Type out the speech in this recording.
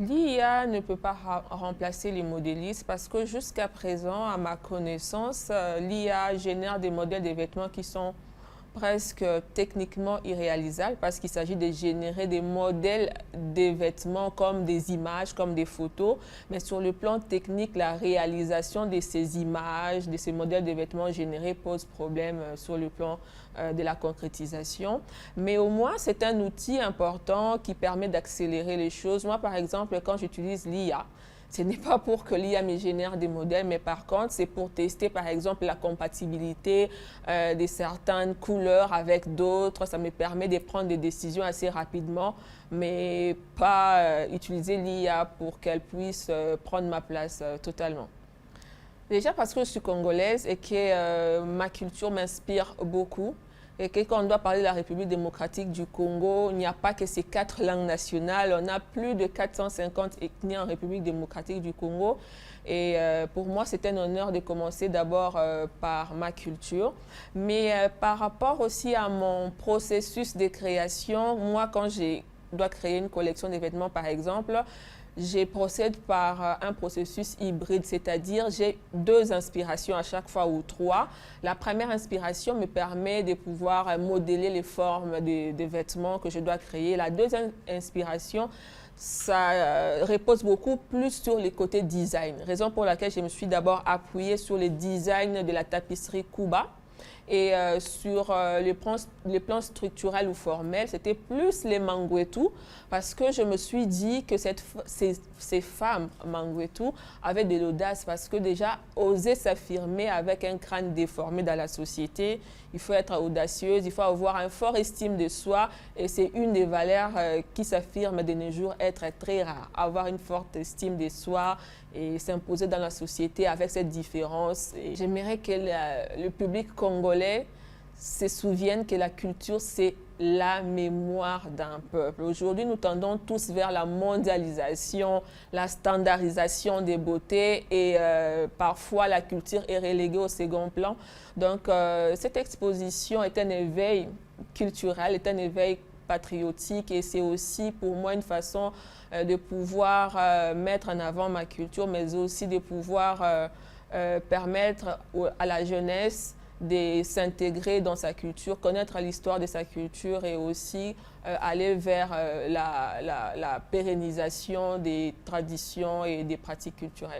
L'IA ne peut pas remplacer les modélistes parce que jusqu'à présent, à ma connaissance, l'IA génère des modèles de vêtements qui sont presque techniquement irréalisables parce qu'il s'agit de générer des modèles de vêtements comme des images, comme des photos. Mais sur le plan technique, la réalisation de ces images, de ces modèles de vêtements générés pose problème sur le plan de la concrétisation. Mais au moins, c'est un outil important qui permet d'accélérer les choses. Moi, par exemple, quand j'utilise l'IA, ce n'est pas pour que l'IA me génère des modèles, mais par contre, c'est pour tester, par exemple, la compatibilité de certaines couleurs avec d'autres. Ça me permet de prendre des décisions assez rapidement, mais pas utiliser l'IA pour qu'elle puisse prendre ma place totalement. Déjà parce que je suis congolaise et que ma culture m'inspire beaucoup. Et que quand on doit parler de la République démocratique du Congo, il n'y a pas que ces 4 langues nationales. On a plus de 450 ethnies en République démocratique du Congo. Et pour moi, c'est un honneur de commencer d'abord par ma culture. Mais par rapport aussi à mon processus de création, moi, quand je dois créer une collection de vêtements, par exemple, je procède par un processus hybride, c'est-à-dire j'ai 2 inspirations à chaque fois ou 3. La première inspiration me permet de pouvoir modeler les formes des vêtements que je dois créer. La deuxième inspiration, ça repose beaucoup plus sur les côtés design, raison pour laquelle je me suis d'abord appuyée sur le design de la tapisserie Kuba. Et sur les plans structurels ou formels, c'était plus les Mangwetu parce que je me suis dit que ces femmes Mangwetu avaient de l'audace parce que déjà, oser s'affirmer avec un crâne déformé dans la société, il faut être audacieuse, il faut avoir un fort estime de soi et c'est une des valeurs qui s'affirme de nos jours être très rare. Avoir une forte estime de soi et s'imposer dans la société avec cette différence. J'aimerais que le public congolais se souvienne que la culture, c'est la mémoire d'un peuple. Aujourd'hui, nous tendons tous vers la mondialisation, la standardisation des beautés et parfois la culture est reléguée au second plan. Donc, cette exposition est un éveil culturel, est un éveil patriotique et c'est aussi pour moi une façon de pouvoir mettre en avant ma culture, mais aussi de pouvoir permettre à la jeunesse de s'intégrer dans sa culture, connaître l'histoire de sa culture et aussi aller vers la pérennisation des traditions et des pratiques culturelles.